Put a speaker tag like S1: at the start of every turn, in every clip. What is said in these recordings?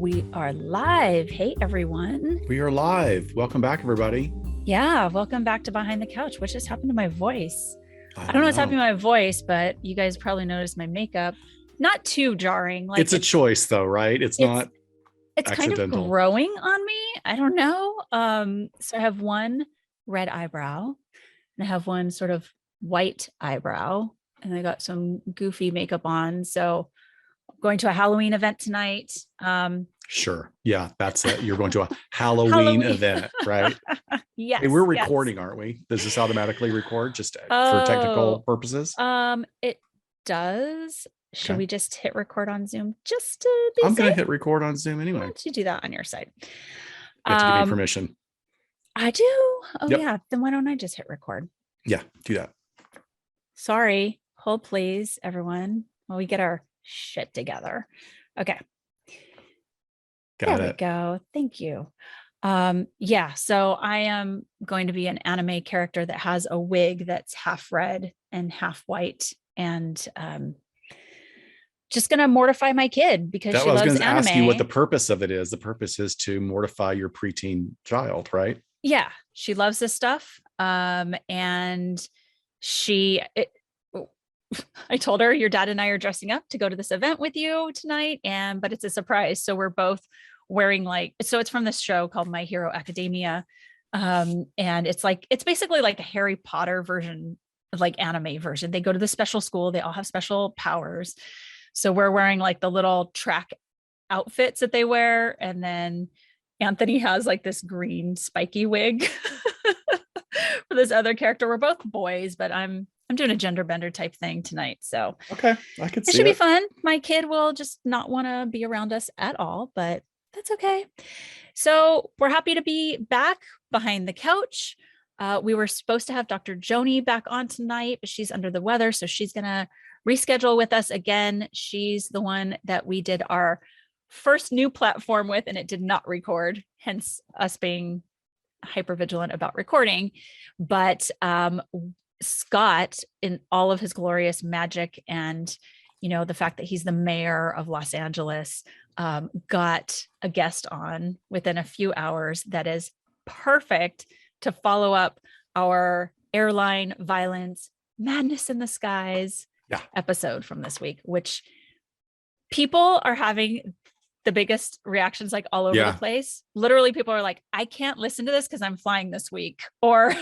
S1: We are live. Hey, everyone.
S2: We are live. Welcome back, everybody.
S1: Yeah, welcome back to Behind the Couch. What just happened to my voice?
S2: I
S1: I don't know what's
S2: know.
S1: happening to my voice, but you guys probably noticed my makeup. Not too jarring. Like
S2: It's a choice, though, right? It's
S1: it's
S2: not
S1: it's kind of
S2: accidental.
S1: growing on me. I don't know. So I have one red eyebrow and I have one sort of white eyebrow, and I got some goofy makeup on. So I'm going to a Halloween event tonight.
S2: Sure. Yeah, that's it. You're going to a Halloween
S1: Halloween.
S2: event, right? Hey,
S1: Yes,
S2: we're
S1: yes.
S2: recording, aren't we? Does this automatically record just for technical
S1: Oh,
S2: purposes?
S1: it does. Should
S2: Okay.
S1: we just hit record on Zoom just to be
S2: I'm going to
S1: safe?
S2: hit record on Zoom
S1: Why
S2: anyway.
S1: don't you do that on your side?
S2: You have to give me
S1: Um,
S2: permission.
S1: I do. Oh
S2: Yep.
S1: yeah. Then why don't I just hit record?
S2: Yeah, do that.
S1: Sorry. Hold please, everyone, while we get our shit together. Okay.
S2: Got
S1: There we
S2: it.
S1: go. Thank you. Yeah, so I am going to be an anime character that has a wig that's half red and half white, and just gonna mortify my kid because
S2: That
S1: she
S2: I was
S1: loves
S2: going to ask you what the
S1: anime.
S2: purpose of it is. The purpose is to mortify your preteen child, right?
S1: Yeah, she loves this stuff. And she it, I told her your dad and I are dressing up to go to this event with you tonight, but it's a surprise. So we're both wearing so it's from this show called My Hero Academia. And it's basically like a Harry Potter version, like anime version. They go to the special school, they all have special powers. So we're wearing like the little track outfits that they wear, and then Anthony has like this green spiky wig for this other character. We're both boys, but I'm doing a gender bender type thing tonight. So
S2: Okay, I could
S1: it
S2: see
S1: should be
S2: it.
S1: fun. My kid will just not want to be around us at all, but that's okay. So we're happy to be back behind the couch. We were supposed to have Dr. Joni back on tonight, but she's under the weather. So she's going to reschedule with us again. She's the one that we did our first new platform with, and it did not record, hence us being hyper vigilant about recording. But Scott, in all of his glorious magic and the fact that he's the mayor of Los Angeles, got a guest on within a few hours that is perfect to follow up our airline violence madness in the skies episode from this week, which people are having the biggest reactions like all over the place. Literally, people are like, I can't listen to this because I'm flying this week, or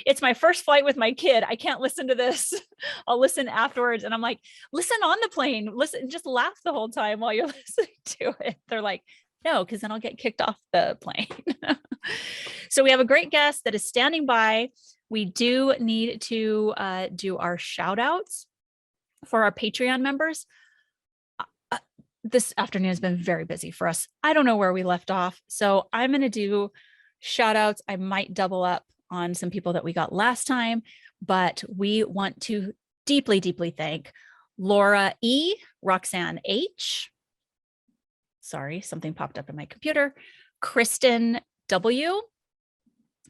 S1: it's my first flight with my kid. I can't listen to this. I'll listen afterwards. And I'm like, listen on the plane, listen, just laugh the whole time while you're listening to it. They're like, no, because then I'll get kicked off the plane. So we have a great guest that is standing by. We do need to do our shout outs for our Patreon members. This afternoon has been very busy for us. I don't know where we left off. So I'm going to do shout outs. I might double up on some people that we got last time, but we want to deeply, deeply thank Laura E., Roxanne H. Sorry, something popped up in my computer. Kristen W.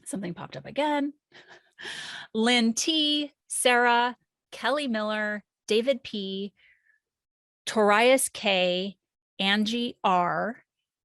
S1: Something popped up again. Lynn T., Sarah, Kelly Miller, David P., Torias K., Angie R.,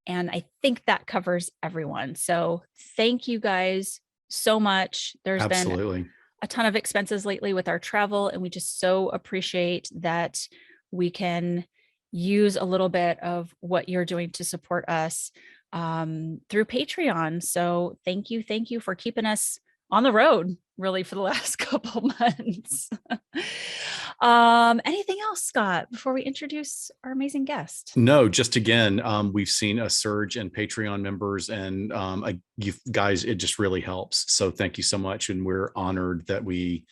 S1: and I think that covers everyone. So thank you guys so much. There's been a ton of expenses lately with our travel, and we just so appreciate that we can use a little bit of what you're doing to support us through Patreon. So thank you for keeping us on the road really for the last couple months. Anything else, Scott, before we introduce our amazing guest?
S2: No, just again, we've seen a surge in Patreon members, and you guys, it just really helps. So thank you so much. And we're honored that we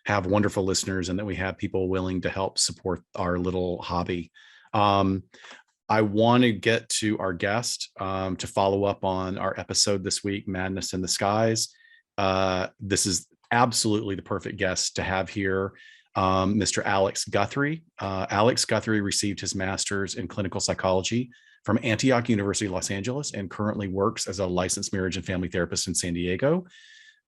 S2: have wonderful listeners and that we have people willing to help support our little hobby. I want to get to our guest to follow up on our episode this week, Madness in the Skies. This is absolutely the perfect guest to have here, Mr. Alex Guthrie. Alex Guthrie received his master's in clinical psychology from Antioch University, Los Angeles, and currently works as a licensed marriage and family therapist in San Diego.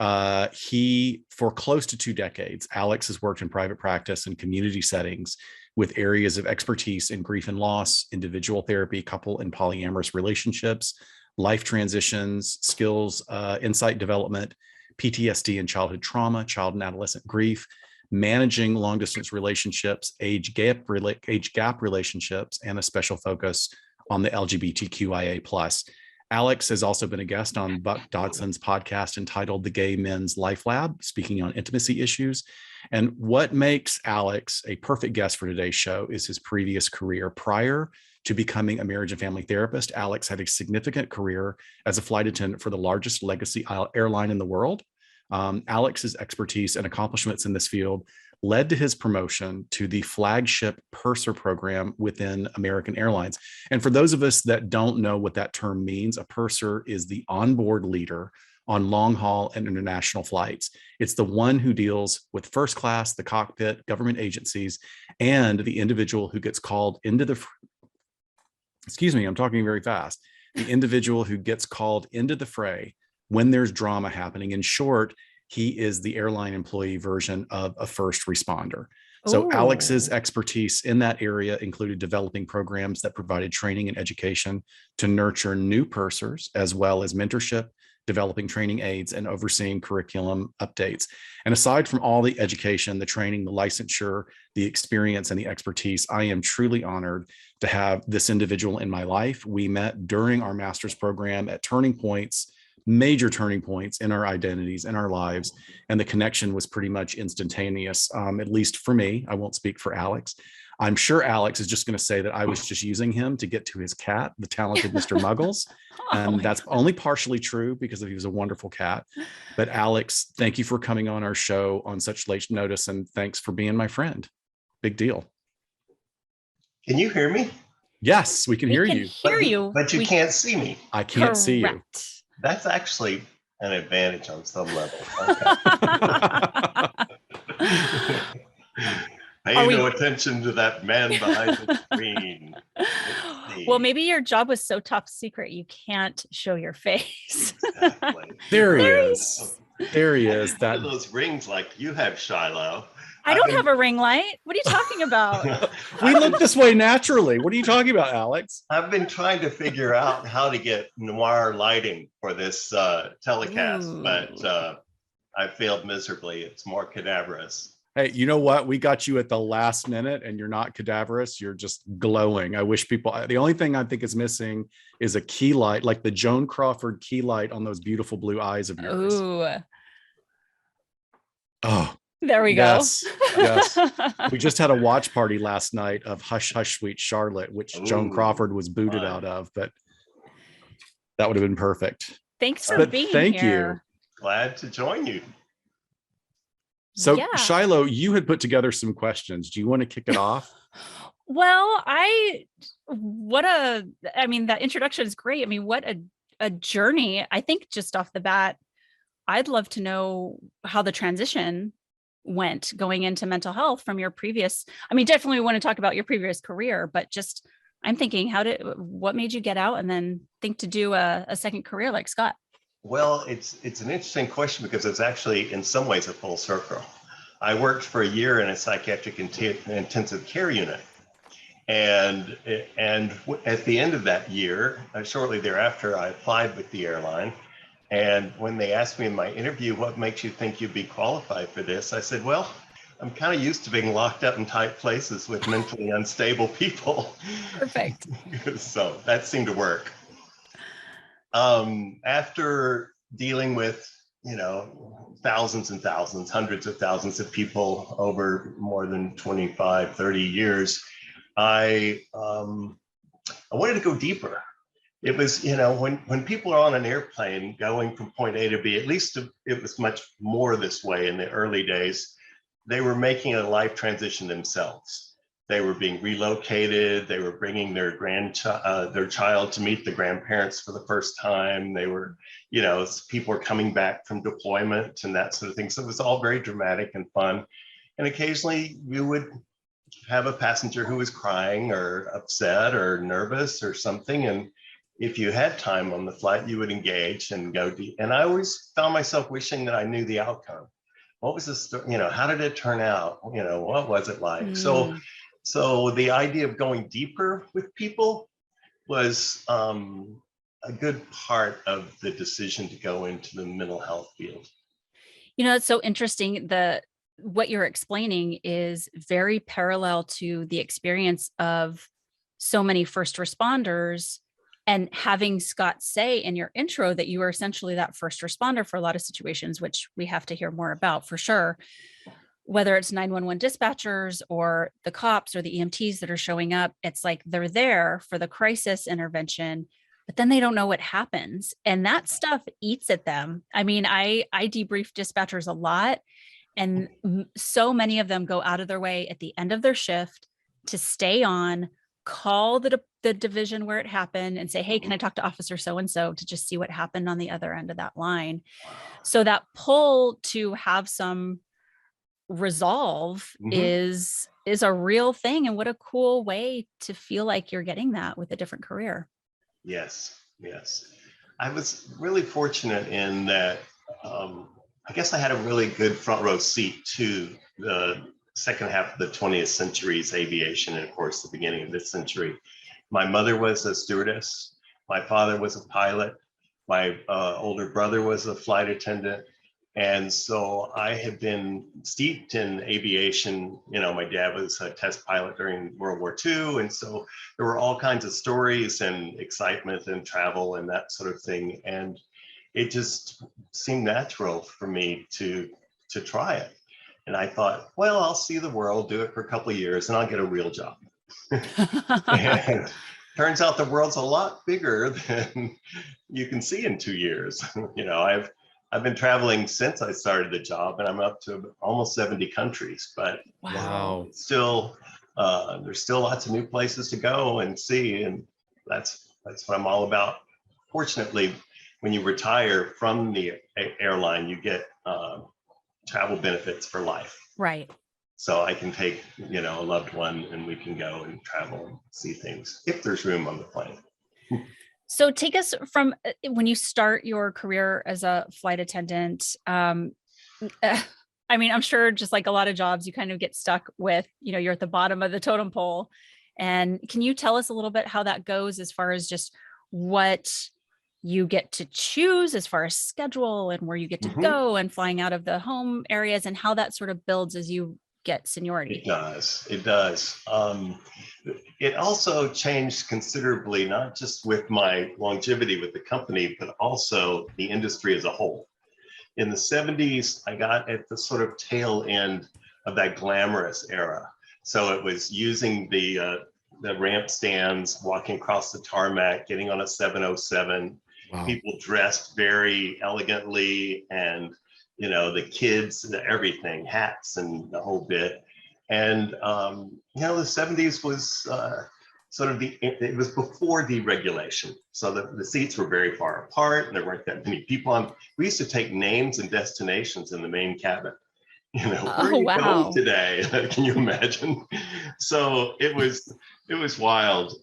S2: For close to 2 decades, Alex has worked in private practice and community settings with areas of expertise in grief and loss, individual therapy, couple and polyamorous relationships, life transitions, skills, insight development, PTSD and childhood trauma, child and adolescent grief, managing long distance relationships, age gap relationships, and a special focus on the LGBTQIA+. Alex has also been a guest on Buck Dodson's podcast entitled The Gay Men's Life Lab, speaking on intimacy issues. And what makes Alex a perfect guest for today's show is his previous career. Prior to becoming a marriage and family therapist, Alex had a significant career as a flight attendant for the largest legacy airline in the world. Alex's expertise and accomplishments in this field led to his promotion to the flagship purser program within American Airlines. And for those of us that don't know what that term means, a purser is the onboard leader on long haul and international flights. It's the one who deals with first class, the cockpit, government agencies, and the individual who gets called into the, excuse me, I'm talking very fast, the individual who gets called into the fray when there's drama happening. In short, he is the airline employee version of a first responder. So
S1: Ooh.
S2: Alex's expertise in that area included developing programs that provided training and education to nurture new pursers, as well as mentorship, developing training aids, and overseeing curriculum updates. And aside from all the education, the training, the licensure, the experience, and the expertise, I am truly honored to have this individual in my life. We met during our master's program at turning points, major turning points in our identities, in our lives, and the connection was pretty much instantaneous, at least for me. I won't speak for Alex. I'm sure Alex is just going to say that I was just using him to get to his cat, the talented Mr. Muggles. And that's only partially true because he was a wonderful cat. But Alex, thank you for coming on our show on such late notice, and thanks for being my friend. Big deal.
S3: Can you hear me?
S2: Yes, we can hear you.
S3: But you can't see me.
S2: I can't see you.
S3: That's actually an advantage on some level. Pay no attention to that man behind the screen.
S1: Well, maybe your job was so top secret you can't show your face.
S3: Exactly.
S2: There he is. There he is.
S3: That those rings like you have, Shiloh.
S1: I don't have a ring light. What are you talking about?
S2: We look this way naturally. What are you talking about, Alex?
S3: I've been trying to figure out how to get noir lighting for this telecast, but I failed miserably. It's more cadaverous.
S2: Hey, you know what? We got you at the last minute and you're not cadaverous. You're just glowing. I wish people, the only thing I think is missing is a key light, like the Joan Crawford key light on those beautiful blue eyes of yours.
S1: Ooh.
S2: Oh,
S1: there we go.
S2: Yes, yes. We just had a watch party last night of Hush, Hush, Sweet Charlotte, which Joan Crawford was booted out of, but that would have been perfect.
S1: Thanks for being here.
S2: Thank you.
S3: Glad to join you.
S2: So Shiloh, you had put together some questions. Do you want to kick it off?
S1: Well, that introduction is great. I mean, what a journey. I think just off the bat, I'd love to know how the transition went going into mental health from your previous, definitely want to talk about your previous career, but just, I'm thinking, what made you get out and then think to do a second career like Scott?
S3: Well, it's an interesting question because it's actually in some ways a full circle. I worked for a year in a psychiatric intensive care unit. And at the end of that year, shortly thereafter, I applied with the airline. And when they asked me in my interview, what makes you think you'd be qualified for this? I said, well, I'm kind of used to being locked up in tight places with mentally unstable people.
S1: Perfect.
S3: So that seemed to work. After dealing with, thousands and thousands, hundreds of thousands of people over more than 25, 30 years, I wanted to go deeper. It was, when people are on an airplane going from point A to B, at least it was much more this way in the early days, they were making a life transition themselves. They were being relocated. They were bringing their child to meet the grandparents for the first time. They were, people were coming back from deployment and that sort of thing. So it was all very dramatic and fun. And occasionally you would have a passenger who was crying or upset or nervous or something. And if you had time on the flight, you would engage and go deep. And I always found myself wishing that I knew the outcome. What was this, how did it turn out? What was it like? So So the idea of going deeper with people was a good part of the decision to go into the mental health field.
S1: You know, it's so interesting. What you're explaining is very parallel to the experience of so many first responders. And having Scott say in your intro that you were essentially that first responder for a lot of situations, which we have to hear more about for sure, whether it's 911 dispatchers or the cops or the EMTs that are showing up, it's like they're there for the crisis intervention, but then they don't know what happens. And that stuff eats at them. I mean, I debrief dispatchers a lot, and so many of them go out of their way at the end of their shift to stay on, call the division where it happened and say, hey, can I talk to officer so-and-so to just see what happened on the other end of that line? So that pull to have some resolve is a real thing. And what a cool way to feel like you're getting that with a different career.
S3: Yes. I was really fortunate in that I guess I had a really good front row seat to the second half of the 20th century's aviation, and of course the beginning of this century. My mother was a stewardess. My father was a pilot. My older brother was a flight attendant. And so I had been steeped in aviation. You know, my dad was a test pilot during World War II. And so there were all kinds of stories and excitement and travel and that sort of thing. And it just seemed natural for me to try it. And I thought, well, I'll see the world, do it for a couple of years, and I'll get a real job. And turns out the world's a lot bigger than you can see in 2 years. You know, I've been traveling since I started the job, and I'm up to almost 70 countries. But
S2: Wow.
S3: still, there's still lots of new places to go and see, and that's what I'm all about. Fortunately, when you retire from the airline, you get travel benefits for life.
S1: Right.
S3: So I can take, you know, a loved one, and we can go and travel and see things if there's room on the plane.
S1: So take us from when you start your career as a flight attendant. I mean, I'm sure just like a lot of jobs, you kind of get stuck with, you know, you're at the bottom of the totem pole. And can you tell us a little bit how that goes as far as just what you get to choose as far as schedule and where you get to go and flying out of the home areas and how that sort of builds as you get seniority?
S3: It does. It also changed considerably, not just with my longevity with the company, but also the industry as a whole. In the 70s, I got at the sort of tail end of that glamorous era. So it was using the ramp stands, walking across the tarmac, getting on a 707,
S2: Wow.
S3: people dressed very elegantly, and you know, the kids, everything, hats and the whole bit. And you know, the 70s was sort of it was before deregulation. So the seats were very far apart, and there weren't that many people on. We used to take names and destinations in the main cabin. You know, where are you going today? Can you imagine? So it was wild.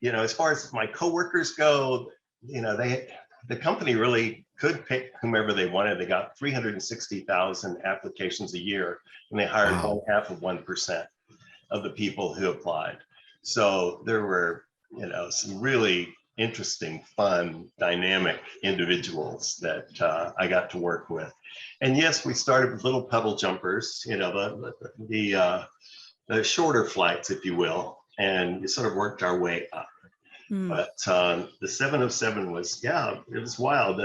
S3: You know, as far as my coworkers go, you know, the company really could pick whomever they wanted. They got 360,000 applications a year, and they hired 0.5% of the people who applied. So there were, you know, some really interesting, fun, dynamic individuals that I got to work with. And yes, we started with little pebble jumpers, you know, the shorter flights, if you will, and we sort of worked our way up. But the 707 was, it was wild.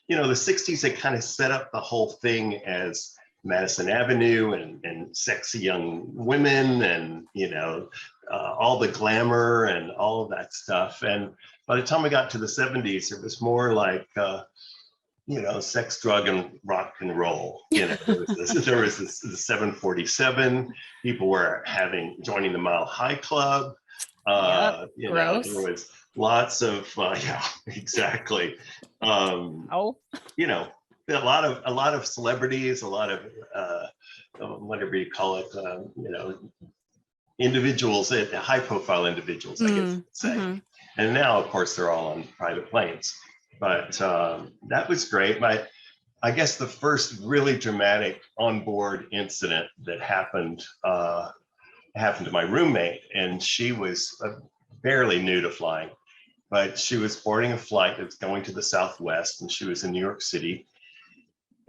S3: You know, the 60s, they kind of set up the whole thing as Madison Avenue and sexy young women and, you know, all the glamour and all of that stuff. And by the time we got to the 70s, it was more like, you know, sex, drug, and rock and roll. You know, there was this 747. People were joining the Mile High Club. You know, there was lots of exactly. You know, a lot of celebrities, a lot of whatever you call it, you know, individuals, high profile individuals, I guess you could say. And now, of course, they're all on private planes. But that was great. I guess the first really dramatic onboard incident that happened happened to my roommate, and she was barely new to flying, but she was boarding a flight that's going to the Southwest, and she was in New York City.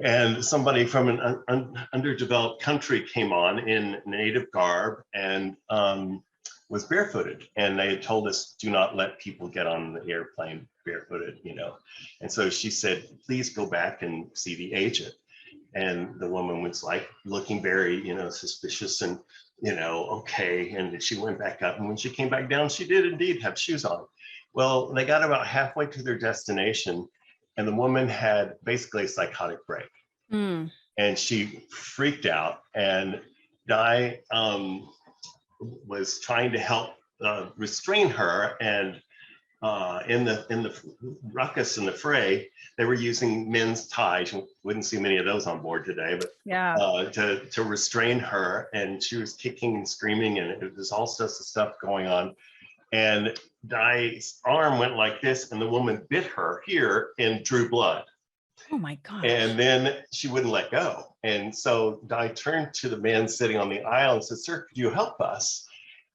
S3: And somebody from an underdeveloped country came on in native garb and was barefooted. And they had told us, do not let people get on the airplane barefooted, you know. And so she said, please go back and see the agent. And the woman was like looking very, you know, suspicious and, you know, okay. And she went back up. And when she came back down, she did indeed have shoes on. Well, they got about halfway to their destination, and the woman had basically a psychotic break.
S1: Mm.
S3: And she freaked out, and Di was trying to help restrain her. And in the ruckus in the fray, they were using men's ties. You wouldn't see many of those on board today, but
S1: Yeah.
S3: to restrain her. And she was kicking and screaming, and it was all sorts of stuff going on. And Di's arm went like this, and the woman bit her here and drew blood.
S1: Oh my God.
S3: And then she wouldn't let go. And so Di turned to the man sitting on the aisle and said, sir, could you help us?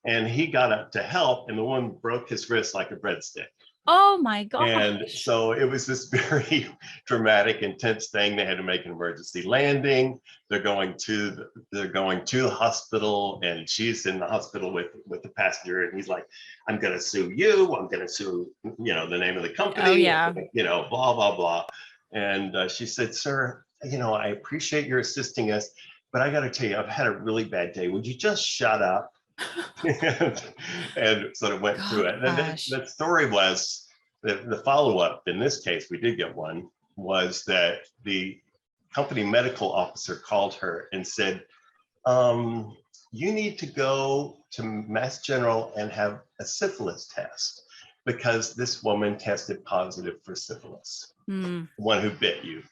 S3: And he got up to help, and the woman broke his wrist like a breadstick.
S1: Oh my God.
S3: And so it was this very dramatic, intense thing. They had to make an emergency landing. They're going to the hospital, and she's in the hospital with the passenger, and he's like, I'm going to sue you. I'm going to sue, you know, the name of the company.
S1: Oh yeah.
S3: You know, blah, blah, blah. And she said, sir, you know, I appreciate your assisting us, but I got to tell you, I've had a really bad day. Would you just shut up? and sort of went through it. And then the story was that the follow-up, in this case, we did get one, was that the company medical officer called her and said, you need to go to Mass General and have a syphilis test, because this woman tested positive for syphilis, the one who bit you.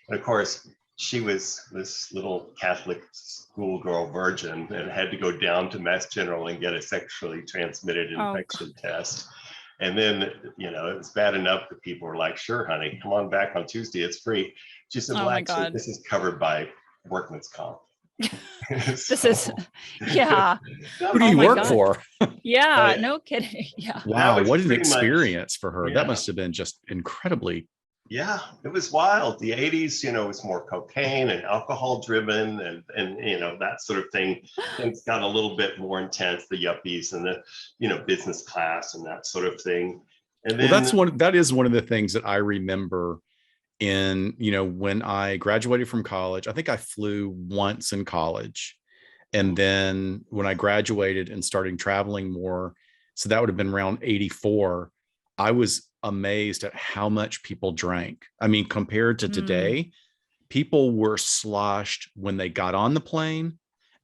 S3: And of course, she was this little Catholic schoolgirl virgin and had to go down to Mass General and get a sexually transmitted infection test. And then, you know, it was bad enough that people were like, sure, honey, come on back on Tuesday, it's free. She said, well, actually, this is covered by workman's comp.
S1: This is, yeah.
S2: Who do you work for?
S1: Yeah, no kidding. Yeah.
S2: Wow, what an experience for her. That must have been just incredibly.
S3: Yeah, it was wild. The 80s, you know, was more cocaine and alcohol driven and you know, that sort of thing. Things got a little bit more intense, the yuppies and the, you know, business class and that sort of thing. And then,
S2: well, that is one of the things that I remember in, you know, when I graduated from college. I think I flew once in college. And then when I graduated and started traveling more, so that would have been around 84, I was amazed at how much people drank. I mean, compared to today, people were sloshed when they got on the plane,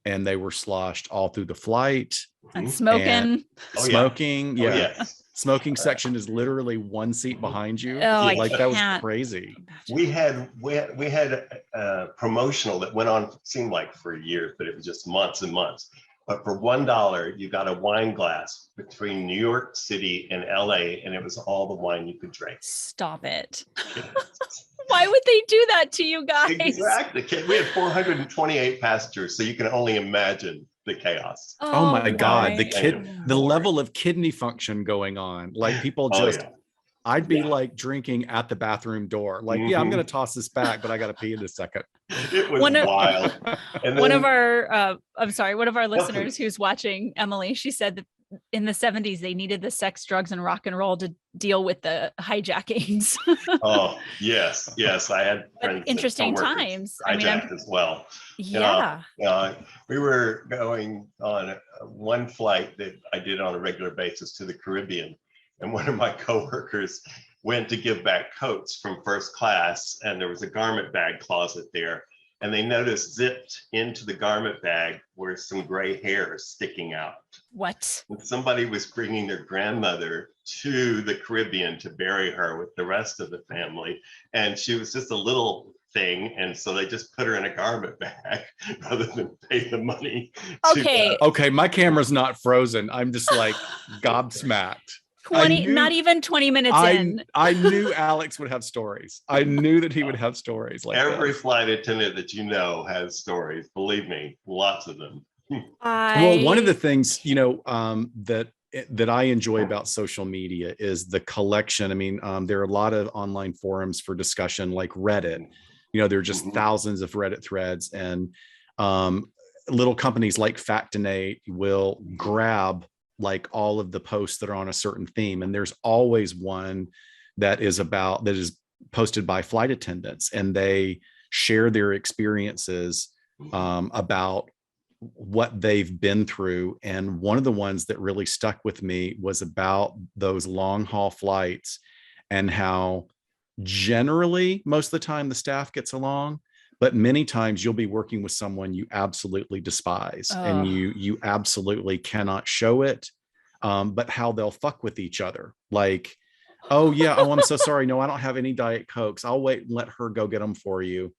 S2: and they were sloshed all through the flight.
S1: And smoking.
S2: Smoking.
S3: Yeah.
S2: Yes. Smoking section is literally one seat behind you.
S1: Oh,
S2: like that was crazy.
S3: We had a promotional that went on, seemed like for years, but it was just months and months. But for $1, you got a wine glass between New York City and LA, and it was all the wine you could drink.
S1: Stop it. Why would they do that to you guys?
S3: Exactly. We had 428 passengers, so you can only imagine the chaos.
S2: Oh my God. The level of kidney function going on. Like people just, I'd be like drinking at the bathroom door. Like, yeah, I'm going to toss this back, but I got to pee in a second.
S3: It was wild. And then,
S1: one of our listeners who's watching, Emily, she said that in the 70s, they needed the sex, drugs, and rock and roll to deal with the hijackings.
S3: Oh, yes. I had friends.
S1: Interesting times.
S3: Hijacked as well.
S1: Yeah.
S3: We were going on one flight that I did on a regular basis to the Caribbean. And one of my coworkers went to give back coats from first class, and there was a garment bag closet there. And they noticed zipped into the garment bag were some gray hairs sticking out.
S1: What?
S3: And somebody was bringing their grandmother to the Caribbean to bury her with the rest of the family. And she was just a little thing. And so they just put her in a garment bag rather than pay the money.
S2: Okay, my camera's not frozen. I'm just like gobsmacked.
S1: Not even 20 minutes in.
S2: I knew Alex would have stories. I knew that he would have stories like
S3: every flight attendant that you know has stories. Believe me, lots of them.
S2: Well, one of the
S1: I
S2: things, that I enjoy about social media is the collection. I mean, there are a lot of online forums for discussion, like Reddit. There are just
S3: Mhm.
S2: thousands of Reddit threads, and um, little companies like Factinate will grab like all of the posts that are on a certain theme, and there's always one that is posted by flight attendants, and they share their experiences about what they've been through. And one of the ones that really stuck with me was about those long haul flights and how generally most of the time the staff gets along, but many times you'll be working with someone you absolutely despise and
S1: oh
S2: you absolutely cannot show it. But how they'll fuck with each other, like, oh yeah, oh I'm so sorry, no I don't have any Diet Cokes, I'll wait and let her go get them for you.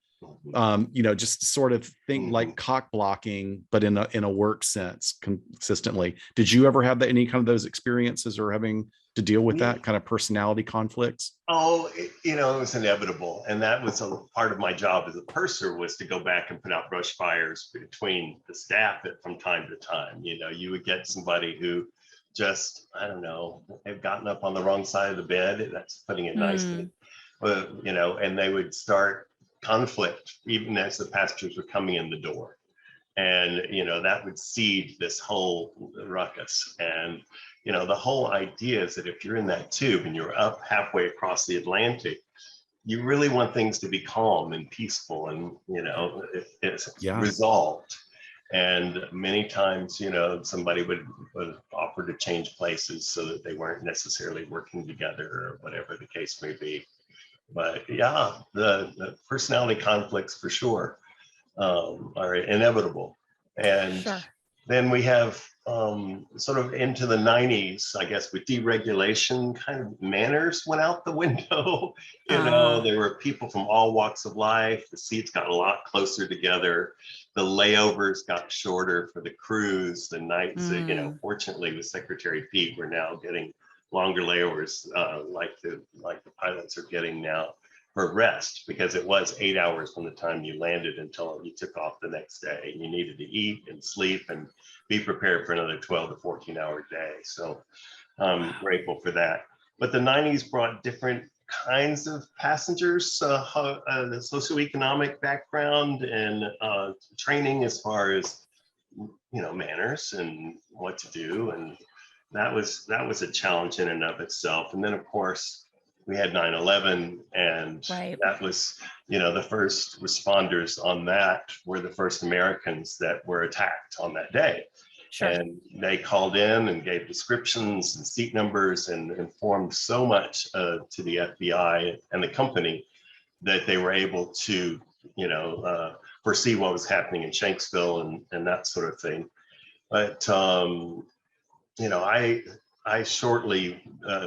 S2: Just sort of think like
S3: Mhm.
S2: cock blocking, but in a work sense consistently. Did you ever have any kind of those experiences, or having to deal with that kind of personality conflicts?
S3: Oh, it was inevitable. And that was a part of my job as a purser, was to go back and put out brush fires between the staff from time to time. You would get somebody who just, I don't know, had gotten up on the wrong side of the bed. That's putting it nicely.
S1: mm,
S3: And they would start conflict even as the passengers were coming in the door. And that would seed this whole ruckus. And the whole idea is that if you're in that tube and you're up halfway across the Atlantic, you really want things to be calm and peaceful, and it's
S2: Yeah.
S3: resolved. And many times somebody would offer to change places so that they weren't necessarily working together, or whatever the case may be. But yeah, the personality conflicts for sure are inevitable. And
S1: sure.
S3: then we have sort of into the 90s, I guess, with deregulation, kind of manners went out the window.
S1: uh
S3: There were people from all walks of life. The seats got a lot closer together. The layovers got shorter for the crews. The nights,
S1: mm,
S3: fortunately with Secretary Pete, we're now getting longer layovers, like the pilots are getting now, for rest, because it was 8 hours from the time you landed until you took off the next day. And you needed to eat and sleep and be prepared for another 12 to 14-hour day. So I'm
S1: wow.
S3: grateful for that. But the 90s brought different kinds of passengers, the socioeconomic background, and training as far as manners and what to do. And that was a challenge in and of itself. And then of course we had 9/11, and
S1: Right.
S3: that was the first responders on that were the first Americans that were attacked on that day.
S1: Sure.
S3: And they called in and gave descriptions and seat numbers and informed so much to the FBI and the company that they were able to foresee what was happening in Shanksville and that sort of thing. But I shortly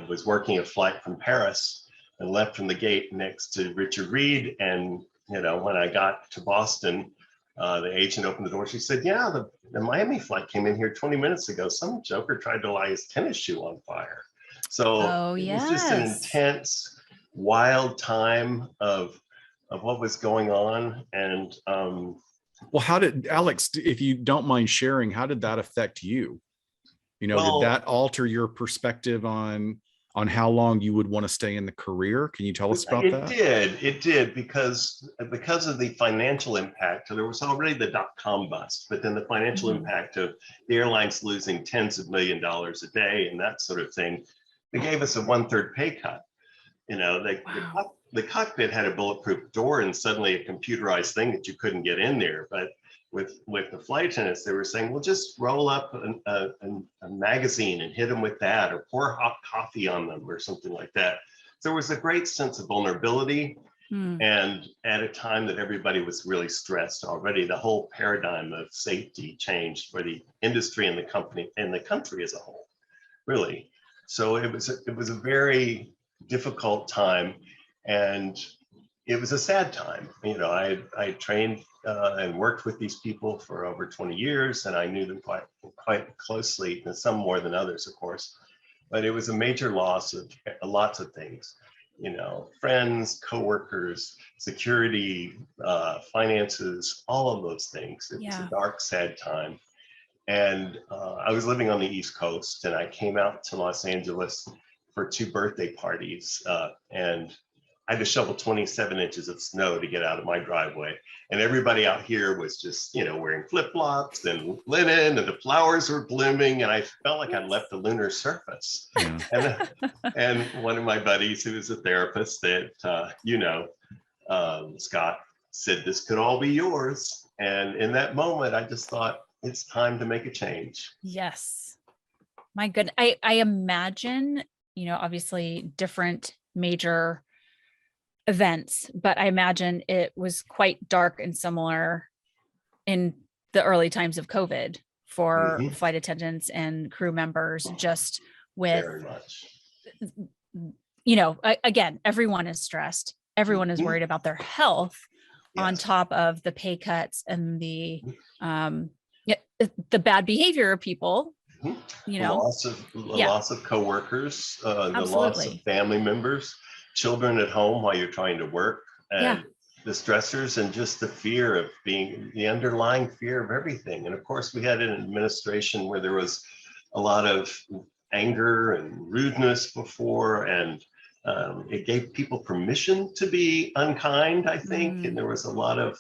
S3: was working a flight from Paris and left from the gate next to Richard Reed. And when I got to Boston, the agent opened the door. She said, "Yeah, the Miami flight came in here 20 minutes ago. Some joker tried to light his tennis shoe on fire." So
S1: Oh
S3: it was just an
S1: yes.
S3: intense, wild time of what was going on. And
S2: Well, how did Alex, if you don't mind sharing, how did that affect you? Did
S3: well,
S2: that alter your perspective on how long you would want to stay in the career? Can you tell us about
S3: it
S2: that?
S3: did. It did because of the financial impact. There was already the dot-com bust, but then the financial
S1: Mhm.
S3: impact of the airlines losing tens of $1 millions a day and that sort of thing. They gave us a 1/3 pay cut.
S1: Wow.
S3: The cockpit had a bulletproof door and suddenly a computerized thing that you couldn't get in there. But with the flight attendants, they were saying, well, just roll up a magazine and hit them with that, or pour hot coffee on them or something like that. So there was a great sense of vulnerability.
S1: Mm,
S3: And at a time that everybody was really stressed already, the whole paradigm of safety changed for the industry and the company and the country as a whole, really. So it was a very difficult time, and it was a sad time. I trained and worked with these people for over 20 years, and I knew them quite closely, and some more than others, of course. But it was a major loss of lots of things. Friends, coworkers, security, finances, all of those things. It was a
S1: yeah.
S3: dark, sad time. And I was living on the East Coast, and I came out to Los Angeles for 2 birthday parties, and I had to shovel 27 inches of snow to get out of my driveway. And everybody out here was just, wearing flip-flops and linen, and the flowers were blooming. And I felt like I'd left the lunar surface. Yeah. And one of my buddies, who is a therapist that, Scott, said, this could all be yours. And in that moment, I just thought, it's time to make a change.
S1: Yes. My goodness. I imagine, obviously different major events, but I imagine it was quite dark and similar in the early times of COVID for flight attendants and crew members, just with,
S3: very much.
S1: Again, everyone is stressed. Everyone is worried about their health on top of the pay cuts and the bad behavior of people,
S3: the loss of coworkers, the loss of family members, children at home while you're trying to work, and the stressors, and just the fear of the underlying fear of everything. And of course, we had an administration where there was a lot of anger and rudeness before, and it gave people permission to be unkind, I think. And there was a lot of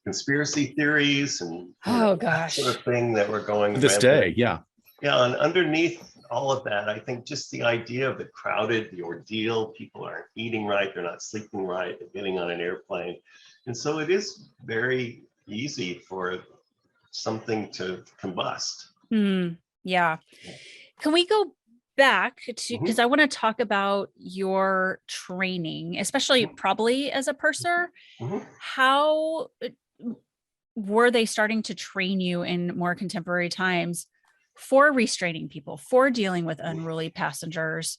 S3: conspiracy theories and that sort of thing that were going
S2: this day. Yeah.
S3: And underneath all of that, I think just the idea of the crowded, the ordeal, people aren't eating right, they're not sleeping right, they're getting on an airplane. And so it is very easy for something to combust.
S1: Yeah. Can we go back to, because I want to talk about your training, especially probably as a purser. How were they starting to train you in more contemporary times for restraining people, for dealing with unruly passengers?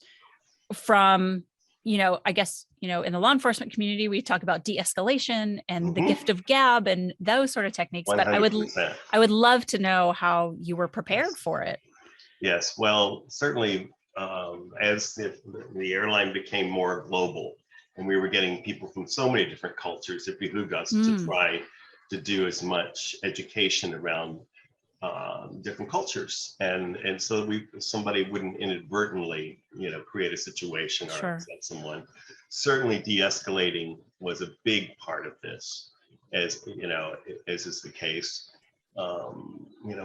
S1: From, I guess, in the law enforcement community, we talk about de-escalation and the gift of gab and those sort of techniques, 100%. But I would love to know how you were prepared for it.
S3: Yes, well, certainly as the airline became more global and we were getting people from so many different cultures, it behooved us to try to do as much education around different cultures, and so somebody wouldn't inadvertently create a situation or upset someone. Certainly de-escalating was a big part of this, as is the case.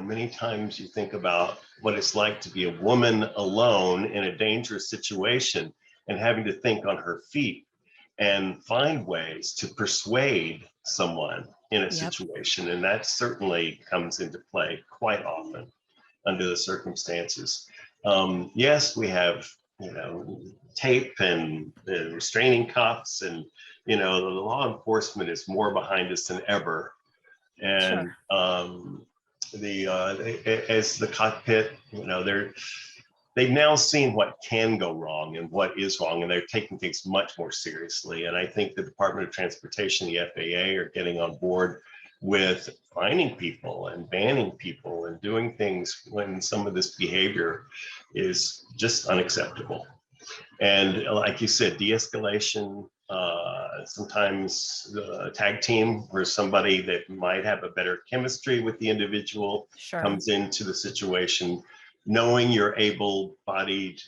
S3: Many times you think about what it's like to be a woman alone in a dangerous situation and having to think on her feet and find ways to persuade someone in a situation. And that certainly comes into play quite often under the circumstances. Yes, we have, tape and the restraining cuffs, and, the law enforcement is more behind us than ever. And as the cockpit, they've now seen what can go wrong and what is wrong, and they're taking things much more seriously. And I think the Department of Transportation, the FAA, are getting on board with fining people and banning people and doing things when some of this behavior is just unacceptable. And like you said, de-escalation, sometimes the tag team, where somebody that might have a better chemistry with the individual comes into the situation, knowing your able-bodied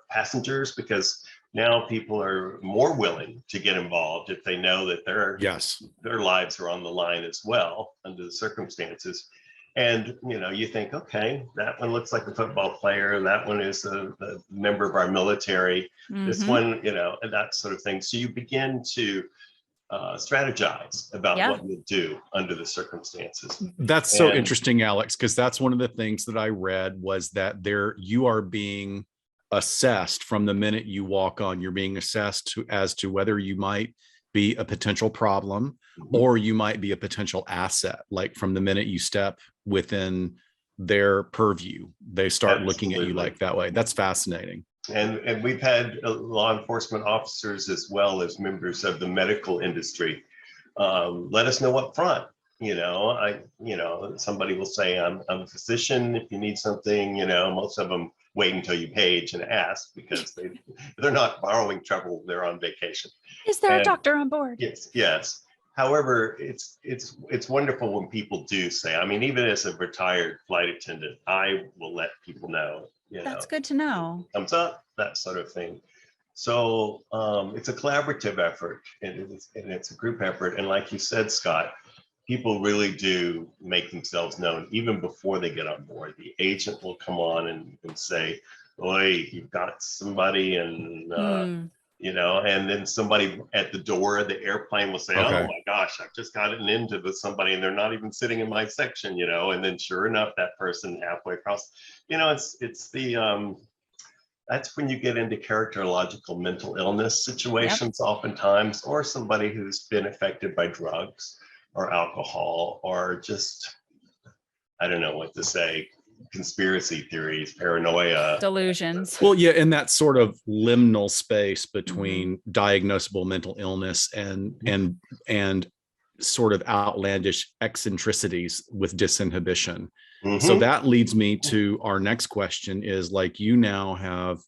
S3: passengers, because now people are more willing to get involved if they know that their lives are on the line as well under the circumstances. And you think, okay, that one looks like a football player, that one is a member of our military, this one, and that sort of thing. So you begin to strategize about what you do under the circumstances.
S2: That's so interesting, Alex, because that's one of the things that I read, was that you are being assessed from the minute you walk on. You're being assessed as to whether you might be a potential problem or you might be a potential asset. Like from the minute you step within their purview, they start looking at you like that way. That's fascinating.
S3: And we've had law enforcement officers as well as members of the medical industry let us know up front. Somebody will say, I'm a physician. If you need something, most of them wait until you page and ask, because they're not borrowing trouble. They're on vacation.
S1: Is there a doctor on board?
S3: Yes. However, it's wonderful when people do say, I mean, even as a retired flight attendant, I will let people know,
S1: That's good to know.
S3: thumbs up, that sort of thing. So it's a collaborative effort, and it's a group effort. And like you said, Scott, people really do make themselves known even before they get on board. The agent will come on and say, "Oi, you've got somebody," and and then somebody at the door of the airplane will say,
S2: Okay.
S3: "Oh my gosh, I've just gotten into with somebody, and they're not even sitting in my section," And then sure enough, that person halfway across, it's the that's when you get into characterological mental illness situations, oftentimes, or somebody who's been affected by drugs or alcohol, or just, I don't know what to say, conspiracy theories, paranoia.
S1: Delusions.
S2: Well, yeah, in that sort of liminal space between diagnosable mental illness and sort of outlandish eccentricities with disinhibition. So that leads me to our next question is, like, you now have,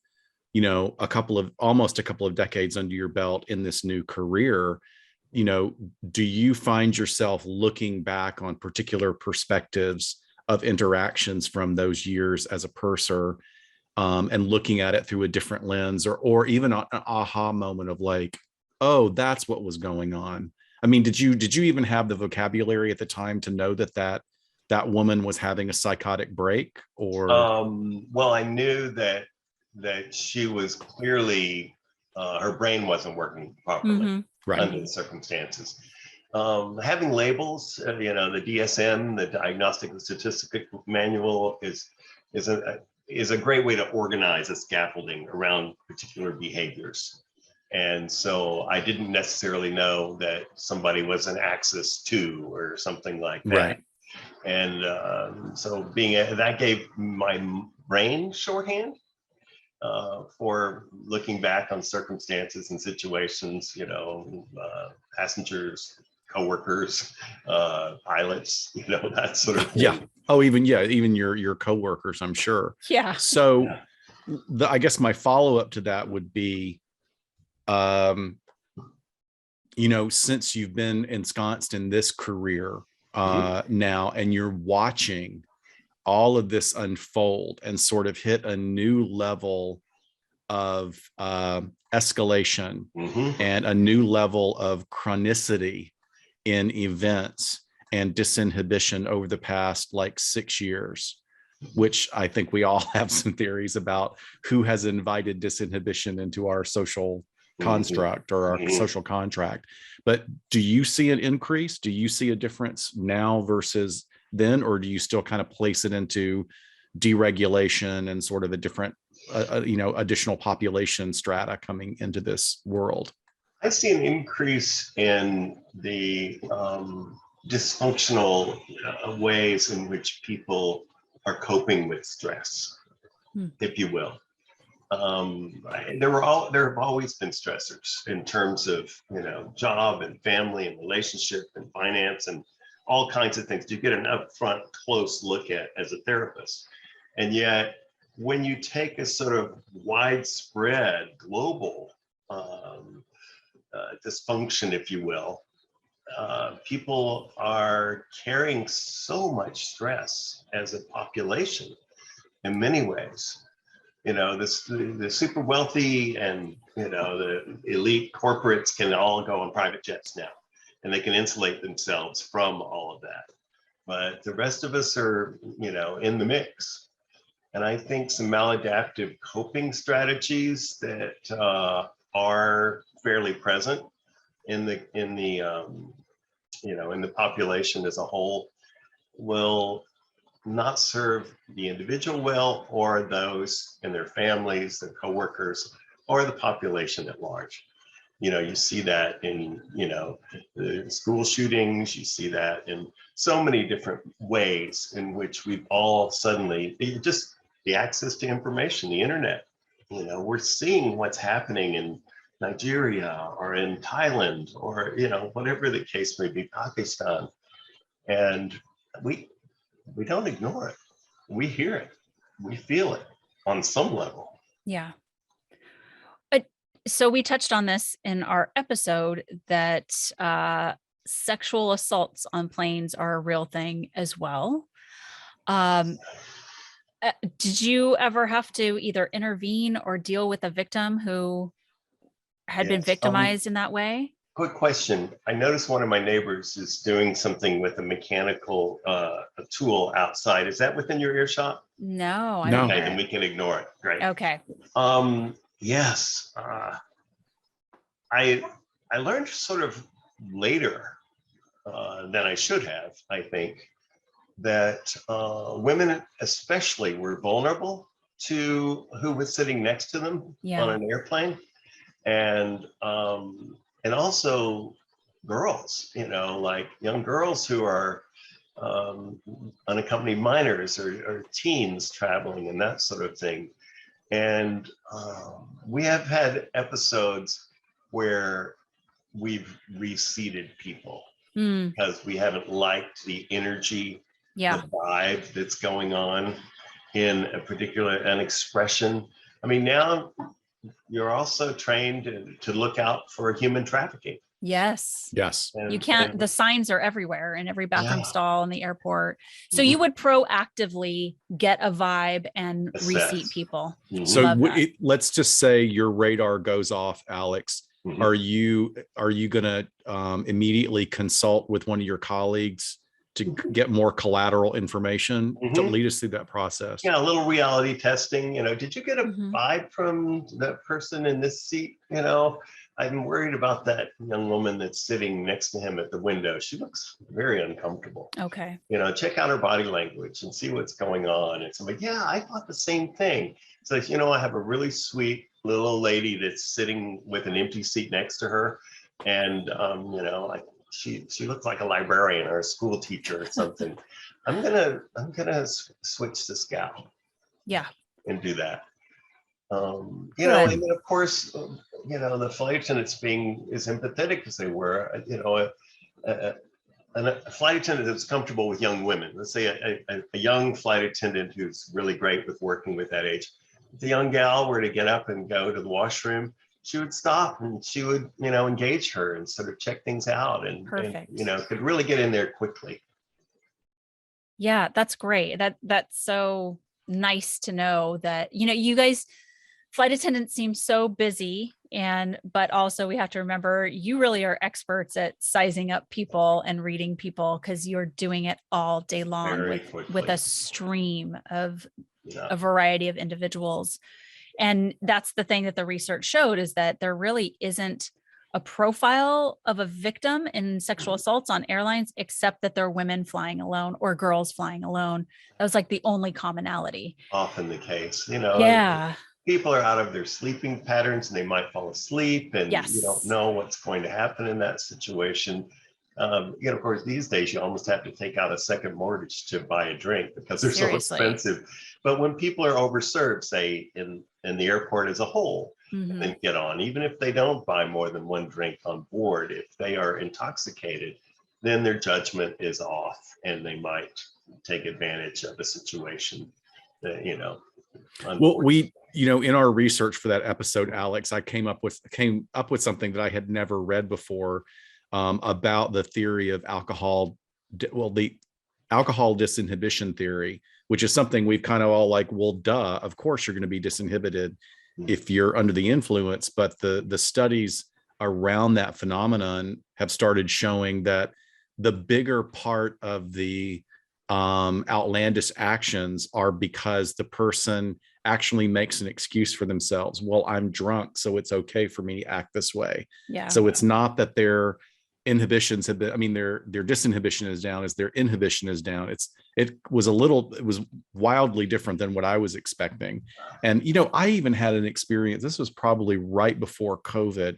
S2: almost a couple of decades under your belt in this new career. Do you find yourself looking back on particular perspectives of interactions from those years as a purser, and looking at it through a different lens, or even an aha moment of like, oh, that's what was going on? I mean, did you even have the vocabulary at the time to know that woman was having a psychotic break? Or
S3: well, I knew that she was clearly her brain wasn't working properly under the circumstances. Having labels, the DSM, the Diagnostic and Statistical Manual, is a great way to organize a scaffolding around particular behaviors. And so I didn't necessarily know that somebody was an axis 2 or something like that.
S2: Right.
S3: And so that gave my brain shorthand for looking back on circumstances and situations, passengers, coworkers, pilots, that sort of thing.
S2: Yeah. Oh, even your coworkers, I'm sure.
S1: Yeah.
S2: So I guess my follow-up to that would be, since you've been ensconced in this career now, and you're watching all of this unfold and sort of hit a new level of escalation and a new level of chronicity in events and disinhibition over the past 6 years, which I think we all have some theories about who has invited disinhibition into our social construct or our social contract. But do you see an increase? Do you see a difference now versus then, or do you still kind of place it into deregulation and sort of a different, additional population strata coming into this world?
S3: I see an increase in the dysfunctional ways in which people are coping with stress, if you will. There have always been stressors in terms of, job and family and relationship and finance and all kinds of things you get an upfront close look at as a therapist. And yet, when you take a sort of widespread global dysfunction, if you will, people are carrying so much stress as a population in many ways. The super wealthy and, the elite corporates can all go on private jets now, and they can insulate themselves from all of that. But the rest of us are, in the mix. And I think some maladaptive coping strategies that are fairly present in the population as a whole will not serve the individual well, or those and their families, their coworkers, or the population at large. You see that in, the school shootings, you see that in so many different ways in which we've all suddenly, just the access to information, the internet, we're seeing what's happening in Nigeria or in Thailand or, whatever the case may be, Pakistan. And we don't ignore it. We hear it. We feel it on some level.
S1: Yeah. So we touched on this in our episode that sexual assaults on planes are a real thing as well. Um, did you ever have to either intervene or deal with a victim who had been
S3: Yes.
S1: victimized in that way?
S3: Quick question. I noticed one of my neighbors is doing something with a mechanical a tool outside. Is that within your earshot?
S1: No, I
S2: No.
S1: didn't
S3: Okay,
S1: hear
S3: then
S1: it.
S3: we can ignore it. Great.
S1: Okay.
S3: Yes. I learned sort of later than I should have, I think, that women especially were vulnerable to who was sitting next to them
S1: Yeah.
S3: on an airplane, and also girls, like young girls who are unaccompanied minors or teens traveling and that sort of thing. And we have had episodes where we've reseated people
S1: Mm,
S3: because we haven't liked the energy,
S1: yeah.
S3: the vibe that's going on in a particular an expression. I mean, now you're also trained to look out for human trafficking.
S1: Yes.
S2: Yes.
S1: You can't, the signs are everywhere in every bathroom
S3: Yeah.
S1: stall in the airport. So
S3: Mhm.
S1: you would proactively get a vibe and
S3: Assess.
S1: reseat people.
S3: Mhm.
S2: So
S1: Love that.
S2: let's just say your radar goes off, Alex.
S3: Mhm.
S2: Are you going to immediately consult with one of your colleagues to get more collateral information to
S3: Mhm.
S2: lead us through that process?
S3: Yeah, a little reality testing. Did you get a
S1: Mhm.
S3: vibe from that person in this seat? I'm worried about that young woman that's sitting next to him at the window. She looks very uncomfortable.
S1: Okay.
S3: Check out her body language and see what's going on. And somebody, yeah, I thought the same thing. So, I have a really sweet little old lady that's sitting with an empty seat next to her. And, like she looks like a librarian or a school teacher or something. I'm gonna switch this gal
S1: Yeah.
S3: and do that. And
S1: Good.
S3: then of course, the flight attendants being as empathetic as they were, a flight attendant that's comfortable with young women. Let's say a young flight attendant who's really great with working with that age. If the young gal were to get up and go to the washroom, she would stop and she would, engage her and sort of check things out and
S1: Perfect.
S3: could really get in there quickly.
S1: Yeah, that's great. That's so nice to know that, you guys, flight attendants seem so busy, but also we have to remember you really are experts at sizing up people and reading people because you're doing it all day long
S3: Very
S1: with
S3: quickly.
S1: a stream of
S3: Yeah.
S1: a variety of individuals. And that's the thing that the research showed, is that there really isn't a profile of a victim in sexual assaults on airlines, except that they're women flying alone or girls flying alone. That was like the only commonality.
S3: Often the case,
S1: Yeah.
S3: people are out of their sleeping patterns and they might fall asleep and
S1: Yes.
S3: you don't know what's going to happen in that situation. Of course, these days you almost have to take out a second mortgage to buy a drink because they're
S1: Seriously.
S3: so expensive. But when people are overserved, say in the airport as a whole,
S1: Mhm.
S3: and then get on, even if they don't buy more than one drink on board, if they are intoxicated, then their judgment is off and they might take advantage of a situation that,
S2: Well, we, in our research for that episode, Alex, I came up with something that I had never read before, about the theory of alcohol. The alcohol disinhibition theory, which is something we've kind of all like, well, duh, of course you're going to be disinhibited if you're under the influence. But the studies around that phenomenon have started showing that the bigger part of the outlandish actions are because the person actually makes an excuse for themselves. Well, I'm drunk, so it's okay for me to act this way.
S1: Yeah.
S2: So it's not that their inhibitions have been, their disinhibition is down, as their inhibition is down. It was wildly different than what I was expecting. And, I even had an experience. This was probably right before COVID.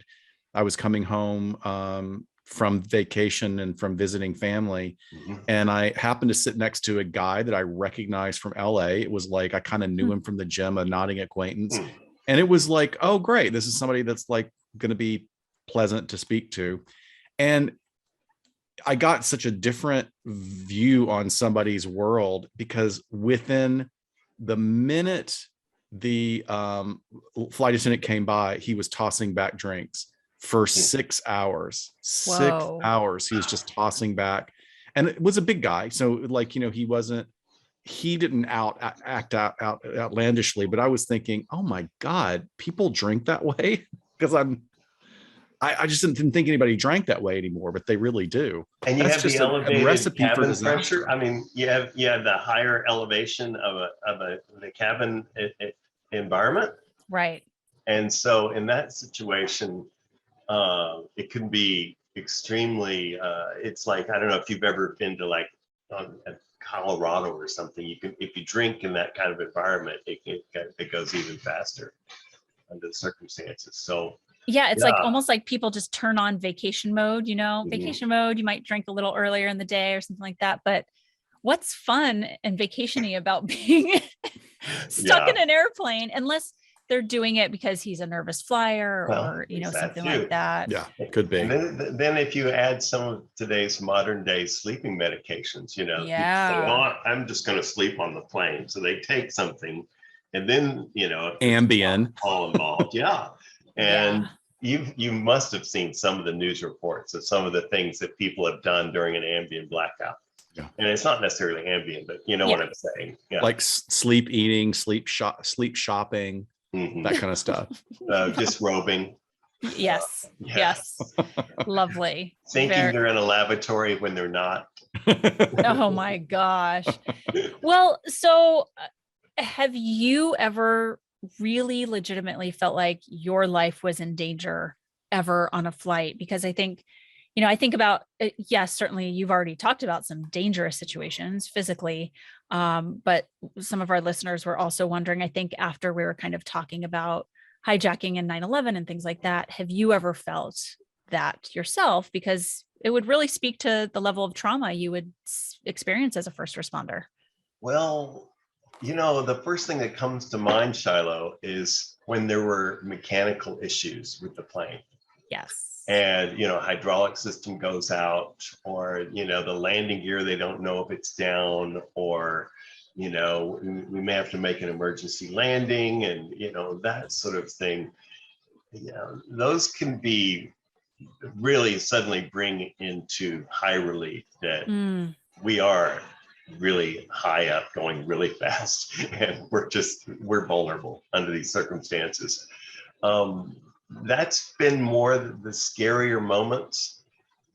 S2: I was coming home from vacation and from visiting family.
S3: Mhm.
S2: And I happened to sit next to a guy that I recognized from LA. It was like, I kind of knew him from the gym, a nodding acquaintance. And it was like, oh, great. This is somebody that's like going to be pleasant to speak to. And I got such a different view on somebody's world, because within the minute the flight attendant came by, he was tossing back drinks for 6 hours. 6
S1: Whoa.
S2: hours. He was just tossing back, and it was a big guy. So like, he didn't act out outlandishly, but I was thinking, oh my God, people drink that way? Because I just didn't think anybody drank that way anymore, but they really do.
S3: And you
S2: That's
S3: have
S2: just
S3: the
S2: a
S3: elevated
S2: recipe for
S3: cabin
S2: disaster.
S3: pressure. I mean, you have the higher elevation of the cabin environment.
S1: Right.
S3: And so in that situation, it can be extremely, it's like, I don't know if you've ever been to like Colorado or something. You can, if you drink in that kind of environment, it goes even faster under the circumstances. So
S1: Yeah, it's like
S3: yeah.
S1: almost like people just turn on vacation mode,
S3: Mhm.
S1: vacation mode, you might drink a little earlier in the day or something like that. But what's fun and vacationy about being stuck in an airplane, unless they're doing it because he's a nervous flyer or, something like that.
S2: Yeah, could be.
S3: And then if you add some of today's modern day sleeping medications, people say, oh, I'm just going to sleep on the plane. So they take something and then,
S2: Ambien.
S3: all involved. Yeah. And you must have seen some of the news reports of some of the things that people have done during an Ambien blackout. Yeah. And it's not necessarily Ambien, but you know what I'm saying. Yeah.
S2: Like sleep eating, sleep shopping, that kind of stuff.
S3: Disrobing.
S1: Yes. Yes. Lovely.
S3: Thinking they're in a lavatory when they're not.
S1: Oh my gosh. Well, so have you ever really legitimately felt like your life was in danger ever on a flight? Because I think, I think about, yes, certainly you've already talked about some dangerous situations physically. But some of our listeners were also wondering, I think after we were kind of talking about hijacking and 9/11 and things like that, have you ever felt that yourself? Because it would really speak to the level of trauma you would experience as a first responder.
S3: Well, the first thing that comes to mind, Shiloh, is when there were mechanical issues with the plane.
S1: Yes.
S3: And, hydraulic system goes out, or, the landing gear, they don't know if it's down, or, we may have to make an emergency landing, and, that sort of thing. Those can be really suddenly bring into high relief that we are really high up going really fast, and we're vulnerable under these circumstances. That's been more the scarier moments.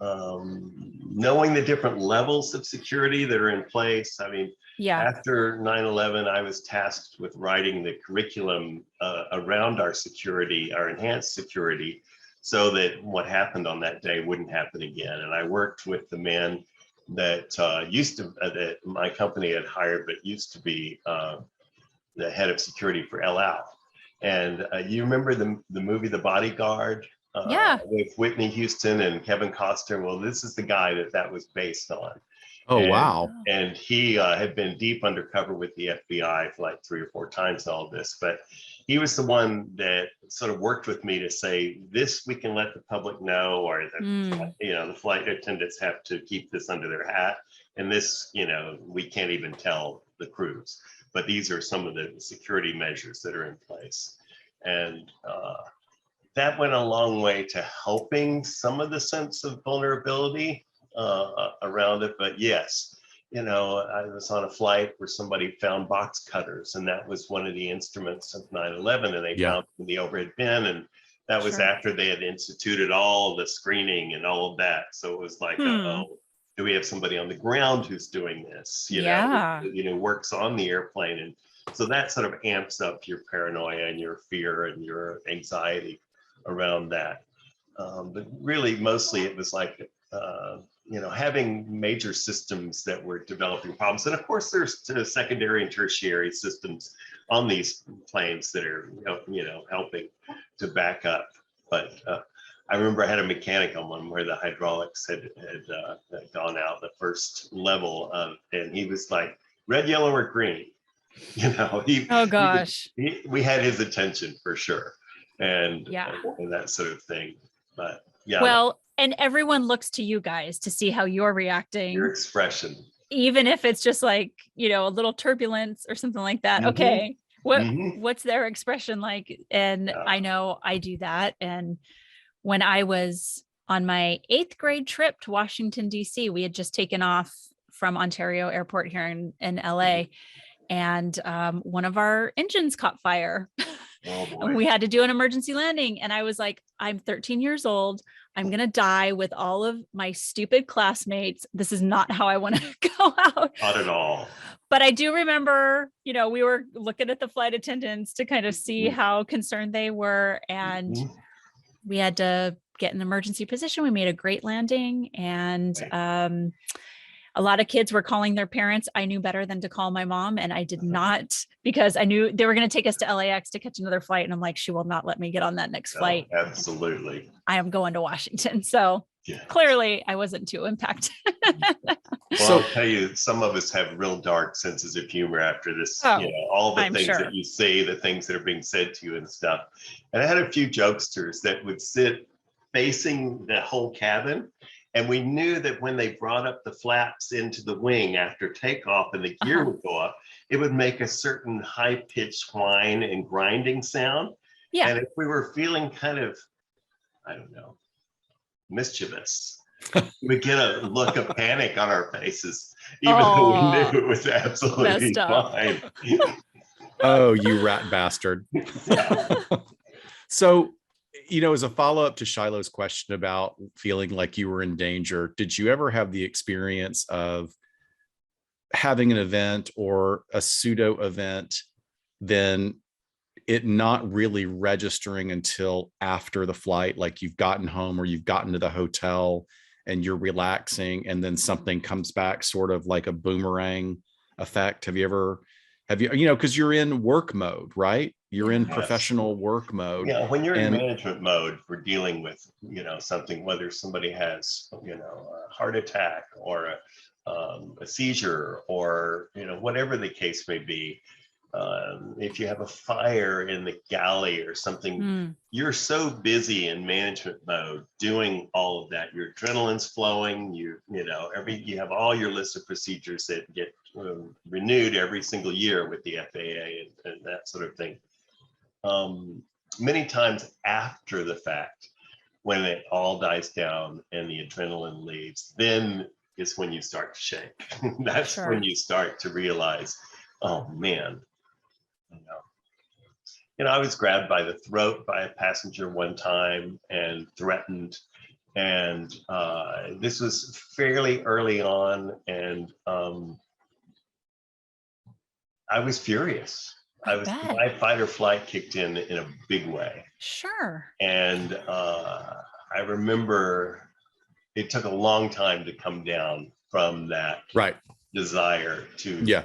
S3: Knowing the different levels of security that are in place. I mean, after 9/11, I was tasked with writing the curriculum around our security, our enhanced security, so that what happened on that day wouldn't happen again. And I worked with the man that that my company had hired, but used to be the head of security for El Al. And you remember the movie The Bodyguard? With Whitney Houston and Kevin Costner. Well, this is the guy that was based on.
S2: Oh, wow.
S3: And he had been deep undercover with the FBI for like 3 or 4 times all of this, but he was the one that sort of worked with me to say, this we can let the public know, or the flight attendants have to keep this under their hat, and this, we can't even tell the crews, but these are some of the security measures that are in place. And that went a long way to helping some of the sense of vulnerability around it. But yes, I was on a flight where somebody found box cutters, and that was one of the instruments of 9/11, and they found in the overhead bin, and that was after they had instituted all the screening and all of that. So it was like, oh, do we have somebody on the ground who's doing this? Works on the airplane, and so that sort of amps up your paranoia and your fear and your anxiety around that. But really, mostly it was like, having major systems that were developing problems. And of course, there's secondary and tertiary systems on these planes that are, helping to back up. But I remember I had a mechanic on one where the hydraulics had gone out the first level, and he was like, red, yellow, or green.
S1: Oh gosh.
S3: We had his attention for sure. And that sort of thing. But
S1: and everyone looks to you guys to see how you're reacting,
S3: your expression,
S1: even if it's just like, a little turbulence or something like that. Okay, what's their expression like? And I know I do that. And when I was on my 8th grade trip to Washington, D.C. We had just taken off from Ontario Airport here in LA, and one of our engines caught fire.
S3: Oh boy.
S1: And we had to do an emergency landing. And I was like, I'm 13 years old. I'm going to die with all of my stupid classmates. This is not how I want to go out.
S3: Not at all.
S1: But I do remember, we were looking at the flight attendants to kind of see how concerned they were. And we had to get an emergency position. We made a great landing. And a lot of kids were calling their parents. I knew better than to call my mom, and I did not, because I knew they were going to take us to LAX to catch another flight. And I'm like, she will not let me get on that next flight.
S3: Absolutely.
S1: I am going to Washington. So clearly I wasn't too impacted.
S3: Well, I'll tell you, some of us have real dark senses of humor after this, all the things that you say, the things that are being said to you and stuff. And I had a few jokesters that would sit facing the whole cabin. And we knew that when they brought up the flaps into the wing after takeoff and the gear would go up, it would make a certain high-pitched whine and grinding sound. Yeah. And if we were feeling kind of, I don't know, mischievous, we get a look of panic on our faces, even though we knew it was absolutely fine.
S2: Oh, you rat bastard. So, as a follow-up to Shiloh's question about feeling like you were in danger, did you ever have the experience of having an event or a pseudo event, then it not really registering until after the flight, like you've gotten home or you've gotten to the hotel and you're relaxing, and then something comes back sort of like a boomerang effect? Have you, because you're in work mode, right? You're in professional work mode.
S3: Yeah, when you're in management mode, we're dealing with, something, whether somebody has, a heart attack or a seizure or, whatever the case may be. If you have a fire in the galley or something, you're so busy in management mode doing all of that. Your adrenaline's flowing. You have all your list of procedures that get renewed every single year with the FAA and that sort of thing. Many times after the fact, when it all dies down and the adrenaline leaves, then is when you start to shake. That's when you start to realize, oh man, I was grabbed by the throat by a passenger one time and threatened. And this was fairly early on. And I was furious. My fight or flight kicked in a big way.
S1: Sure.
S3: And I remember it took a long time to come down from that desire to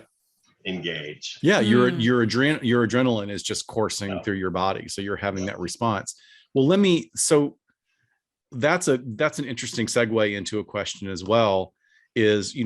S3: engage.
S2: Yeah, your adrenaline is just coursing through your body, so you're having that response. Well, that's an interesting segue into a question as well. Is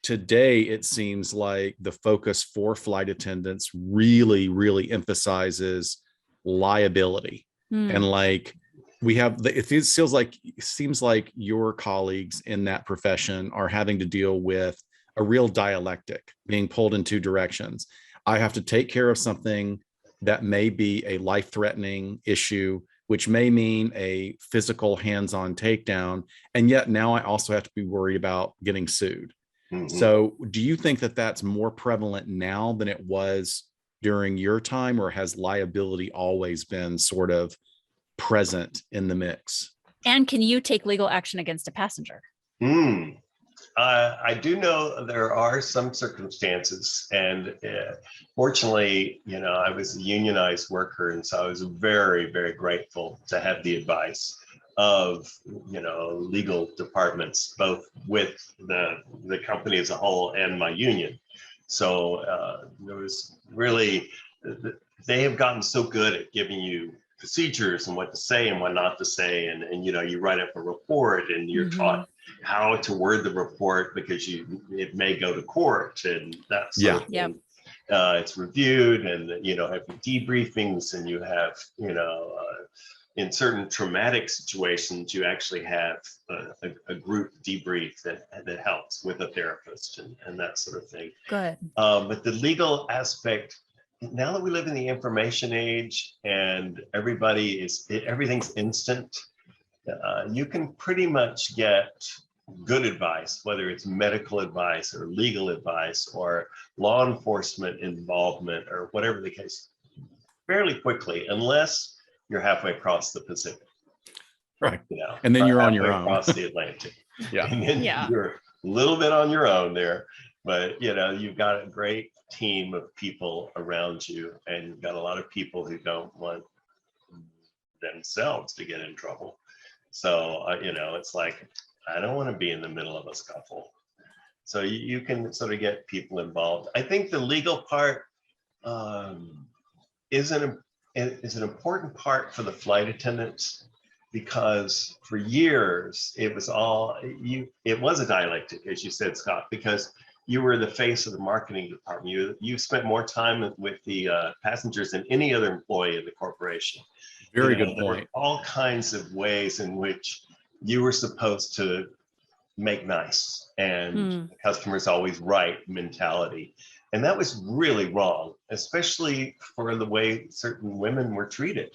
S2: today it seems like the focus for flight attendants really, really emphasizes liability, and like we have it seems like your colleagues in that profession are having to deal with a real dialectic, being pulled in two directions. I have to take care of something that may be a life-threatening issue, which may mean a physical hands-on takedown, and yet now I also have to be worried about getting sued. So do you think that that's more prevalent now than it was during your time, or has liability always been sort of present in the mix?
S1: And can you take legal action against a passenger?
S3: I do know there are some circumstances, and fortunately, I was a unionized worker, and so I was very, very grateful to have the advice of legal departments, both with the company as a whole and my union. So there was really, they have gotten so good at giving you procedures and what to say and what not to say, and you write up a report and you're taught how to word the report because it may go to court and that sort of thing. It's reviewed, and have debriefings, and you have in certain traumatic situations, you actually have a group debrief that helps with a therapist and that sort of thing.
S1: Good.
S3: But the legal aspect, now that we live in the information age and everything's instant, you can pretty much get good advice, whether it's medical advice or legal advice or law enforcement involvement or whatever the case, fairly quickly, unless you're halfway across the Pacific.
S2: Right.
S3: You know,
S2: And then you're on your
S3: halfway
S2: own.
S3: across the Atlantic.
S2: Yeah.
S3: And then you're a little bit on your own there, but you know, you've got a great team of people around you, and you've got a lot of people who don't want themselves to get in trouble. So, you know, it's like, I don't want to be in the middle of a scuffle. So you can sort of get people involved. I think the legal part is an important part for the flight attendants, because for years it was a dialectic, as you said, Scott, because you were the face of the marketing department. You spent more time with the passengers than any other employee in the corporation.
S2: Very good point.
S3: There were all kinds of ways in which you were supposed to make nice and the customer's always right mentality. And that was really wrong, especially for the way certain women were treated.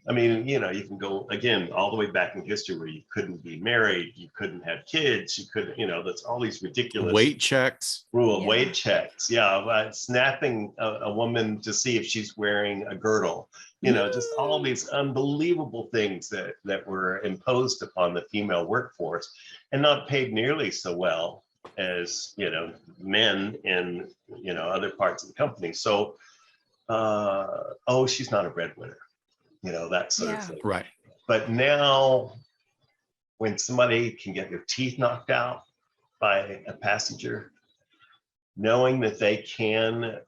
S3: I mean, you know, you can go again all the way back in history where you couldn't be married, you couldn't have kids, you couldn't, you know, that's all these ridiculous
S2: weight checks.
S3: Weight checks. Yeah, snapping a woman to see if she's wearing a girdle. You know, just all these unbelievable things that were imposed upon the female workforce and not paid nearly so well as, you know, men in, you know, other parts of the company. So, oh, she's not a breadwinner. You know, that sort of thing.
S2: Right.
S3: But now when somebody can get their teeth knocked out by a passenger, knowing that they can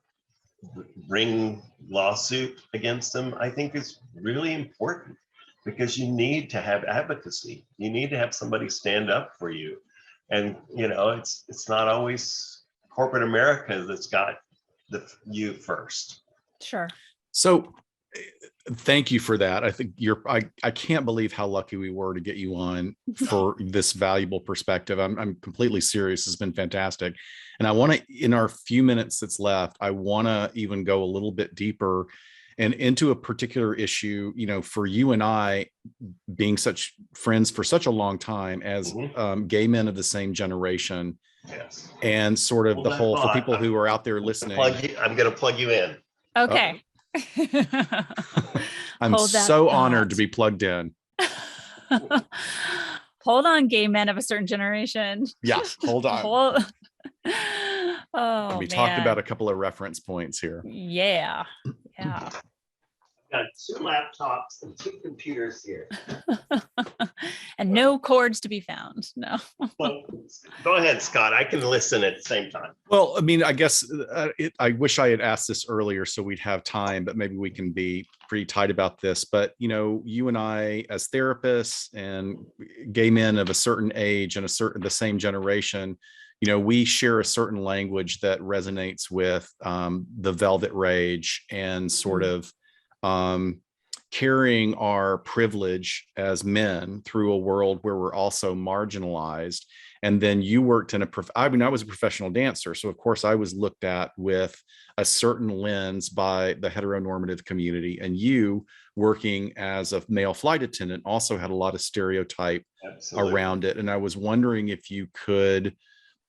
S3: bring lawsuit against them, I think is really important, because you need to have advocacy. You need to have somebody stand up for you. And, you know, it's not always corporate America that's got you first.
S1: Sure.
S2: So thank you for that. I think I can't believe how lucky we were to get you on for this valuable perspective. I'm completely serious. It's been fantastic. And I want to, in our few minutes that's left, I want to even go a little bit deeper and into a particular issue, you know, for you and I being such friends for such a long time as gay men of the same generation.
S3: Yes.
S2: And sort of the whole, for people who are out there listening.
S3: I'm going to plug you in.
S1: Okay.
S2: I'm so honored to be plugged in.
S1: Hold on, gay men of a certain generation.
S2: Yeah, hold on.
S1: Oh,
S2: we talked about a couple of reference points here.
S1: Yeah.
S3: Got 2 laptops and 2 computers here.
S1: And no cords to be found. No.
S3: Well, go ahead, Scott. I can listen at the same time.
S2: Well, I mean, I guess I wish I had asked this earlier so we'd have time, but maybe we can be pretty tight about this. But, you know, you and I as therapists and gay men of a certain age and the same generation, you know, we share a certain language that resonates with the velvet rage and sort of carrying our privilege as men through a world where we're also marginalized. And then you worked in I was a professional dancer. So of course I was looked at with a certain lens by the heteronormative community, and you working as a male flight attendant also had a lot of stereotype around it. And I was wondering if you could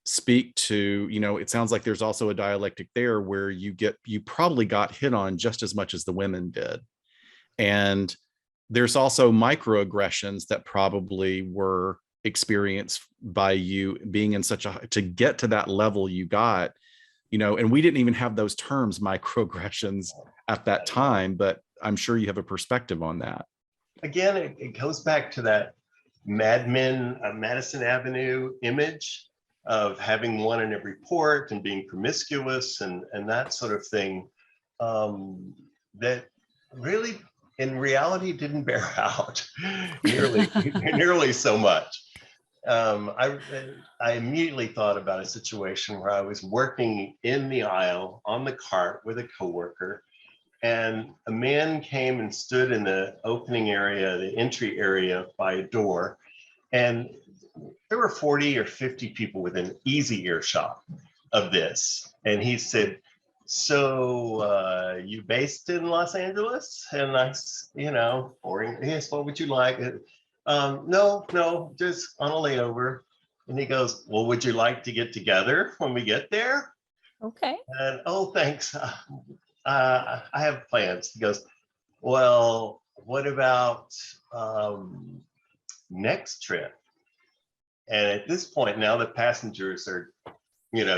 S2: speak to, you know, it sounds like there's also a dialectic there where you probably got hit on just as much as the women did. And there's also microaggressions that probably were experienced by you being in to get to that level you got, you know, and we didn't even have those terms, microaggressions, at that time, but I'm sure you have a perspective on that.
S3: Again, it goes back to that Mad Men, Madison Avenue image of having one in every port and being promiscuous and that sort of thing, that really in reality didn't bear out nearly so much. I immediately thought about a situation where I was working in the aisle on the cart with a coworker, and a man came and stood in the opening area, the entry area by a door, and there were 40 or 50 people within easy earshot of this. And he said, so you based in Los Angeles? And I, you know, boring, yes, what would you like? No, just on a layover. And he goes, well, would you like to get together when we get there?
S1: Okay.
S3: And, oh, thanks. I have plans. He goes, well, what about next trip? And at this point, now the passengers are,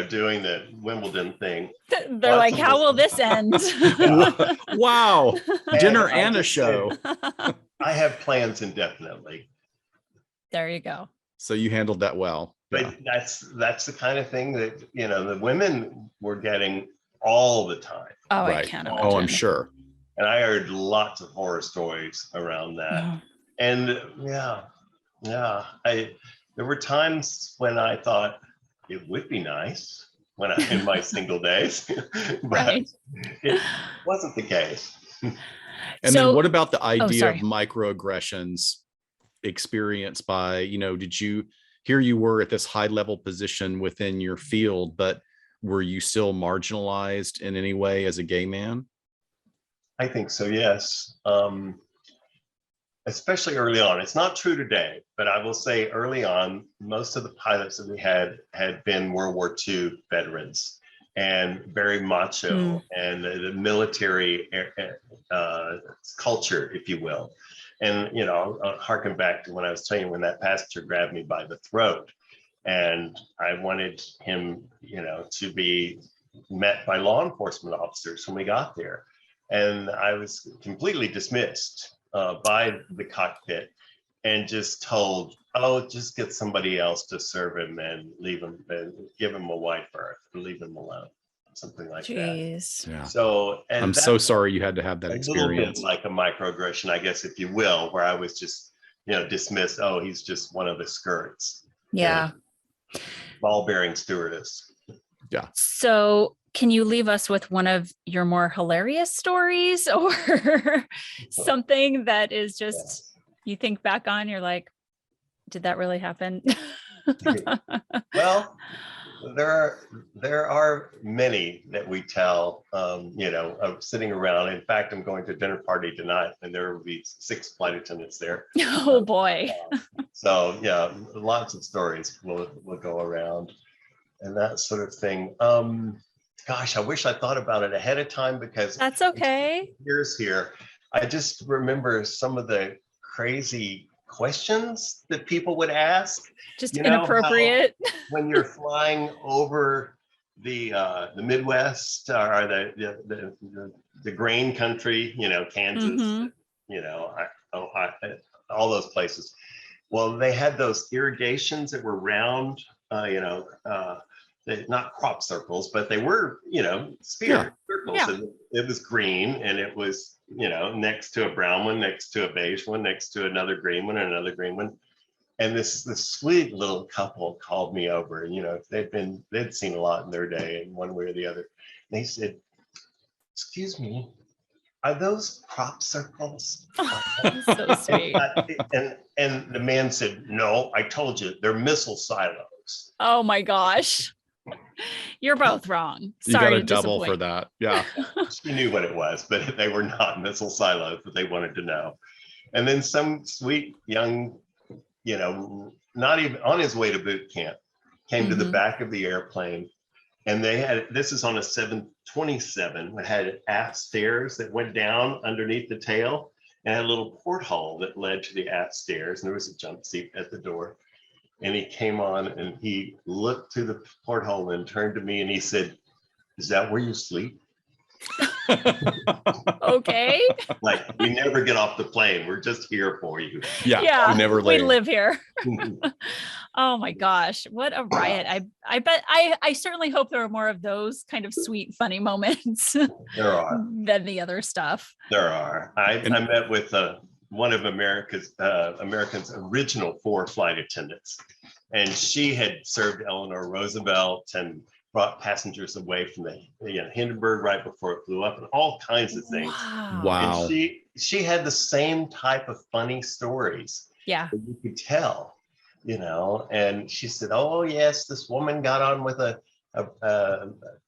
S3: doing the Wimbledon thing.
S1: They're like, how will this end?
S2: Wow. Dinner and a
S3: just
S2: show.
S3: said, I have plans indefinitely.
S1: There you go.
S2: So you handled that well.
S3: But that's the kind of thing that, the women were getting all the time.
S1: Oh,
S2: Right.
S1: I can't imagine.
S2: Oh, I'm sure.
S3: And I heard lots of horror stories around that.
S1: Oh.
S3: And there were times when I thought it would be nice when I'm in my single days, but
S1: Right.
S3: it wasn't the case.
S2: And
S1: So-
S2: then what about the idea
S1: sorry.
S2: of microaggressions experienced by, here you were at this high level position within your field, but were you still marginalized in any way as a gay man?
S3: I think so, yes. Especially early on. It's not true today, but I will say early on, most of the pilots that we had been World War II veterans and very macho and the military culture, if you will. And, I'll harken back to when I was telling you when that passenger grabbed me by the throat and I wanted him, to be met by law enforcement officers when we got there. And I was completely dismissed by the cockpit and just told, oh, just get somebody else to serve him and leave him and give him a wide berth and leave him alone, something like
S1: Jeez.
S2: Yeah.
S3: that. So, and
S2: I'm so sorry you had to have that experience.
S3: A little bit like a microaggression, I guess, if you will, where I was just, dismissed. Oh, he's just one of the skirts.
S1: Yeah.
S3: Ball-bearing stewardess.
S2: Yeah.
S1: So can you leave us with one of your more hilarious stories or something that is just, you think back on, you're like, did that really happen?
S3: Well, there are many that we tell, of sitting around. In fact, I'm going to a dinner party tonight and there will be 6 flight attendants there.
S1: Oh boy.
S3: So yeah, lots of stories will go around and that sort of thing. Gosh, I wish I thought about it ahead of time because
S1: That's okay.
S3: Years here, I just remember some of the crazy questions that people would ask.
S1: Just inappropriate.
S3: When you're flying over the Midwest or the grain country, Kansas, all those places. Well, they had those irrigations that were round, not crop circles, but they were, sphere circles.
S1: Yeah.
S3: And it was green and it was, next to a brown one, next to a beige one, next to another green one and another green one. And this sweet little couple called me over and, they'd seen a lot in their day in one way or the other. And they said, excuse me, are those crop circles?
S1: So sweet.
S3: And the man said, no, I told you, they're missile silos.
S1: Oh my gosh. You're both wrong.
S2: You
S1: Sorry
S2: got a
S1: to
S2: double
S1: disappoint.
S2: for that. Yeah.
S3: She knew what it was, but they were not missile silos, but they wanted to know. And then some sweet young, not even on his way to boot camp, came to the back of the airplane. And they had, this is on a 727, it had aft stairs that went down underneath the tail and had a little porthole that led to the aft stairs. And there was a jump seat at the door. And he came on and he looked through the porthole and turned to me and he said, is that where you sleep?
S1: Okay.
S3: Like, we never get off the plane. We're just here for you.
S1: Yeah.
S2: You never
S1: We
S2: leave.
S1: live here. Oh my gosh. What a riot. I bet I certainly hope there are more of those kind of sweet, funny moments
S3: There are.
S1: than the other stuff.
S3: There are. I met with one of America's original 4 flight attendants, and she had served Eleanor Roosevelt and brought passengers away from the Hindenburg right before it flew up, and all kinds of things.
S2: Wow.
S3: And she had the same type of funny stories.
S1: Yeah.
S3: That you could tell, and she said, "Oh yes, this woman got on with a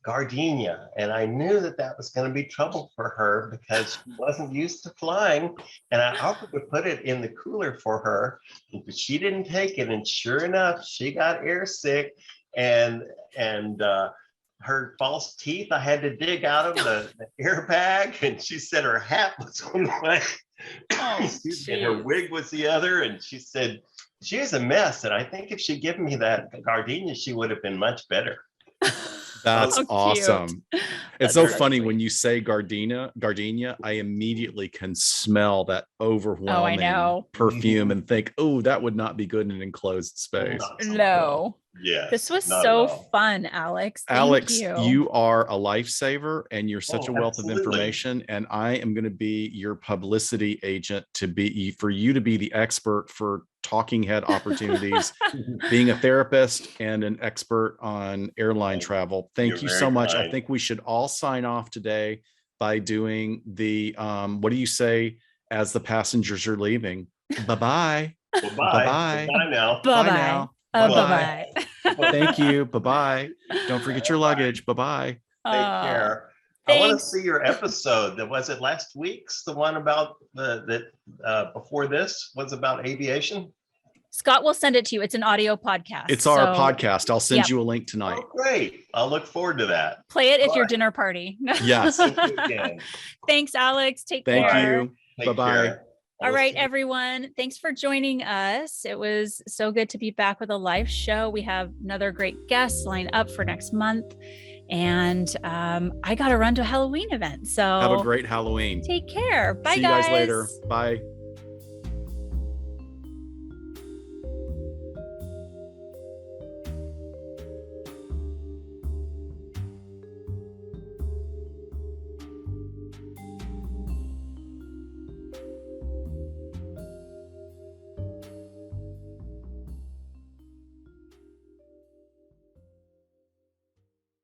S3: gardenia, and I knew that was going to be trouble for her because she wasn't used to flying. And I offered to put it in the cooler for her, but she didn't take it. And sure enough, she got air sick, and her false teeth I had to dig out of the airbag, and she said her hat was one way, and her wig was the other, and she said she was a mess. And I think if she'd given me that gardenia, she would have been much better.
S2: That's
S1: So
S2: awesome.
S1: cute.
S2: It's so
S1: That's
S2: funny
S1: sweet.
S2: when you say gardenia, I immediately can smell that overwhelming
S1: know.
S2: perfume and think, oh, that would not be good in an enclosed space.
S1: No.
S3: Yeah.
S1: This was so fun, Alex. Thank
S2: Alex,
S1: you.
S2: you are a lifesaver, and you're such a wealth of
S3: Absolutely.
S2: information. And I am going to be your publicity agent for you to be the expert for talking head opportunities, being a therapist and an expert on airline travel. Thank you so much. I think we should all sign off today by doing the, what do you say as the passengers are leaving? Bye-bye.
S3: Bye-bye.
S2: Bye-bye.
S3: Bye now.
S2: Bye now.
S1: Bye-bye.
S2: Thank you. Bye-bye. Don't forget your luggage. Bye-bye.
S3: Take care. I want to see your episode. Was it last week's? The one about before this was about aviation?
S1: Scott will send it to you. It's an audio podcast.
S2: It's our podcast. I'll send you a link tonight.
S3: Oh, great. I'll look forward to that.
S1: Play it at your dinner party.
S2: Yes.
S1: Thanks, Alex. Take care.
S2: Thank you. Bye-bye.
S1: All right, everyone. Thanks for joining us. It was so good to be back with a live show. We have another great guest lined up for next month. And I got to run to a Halloween event. So
S2: have a great Halloween.
S1: Take care. Bye,
S2: See
S1: guys.
S2: you guys later. Bye.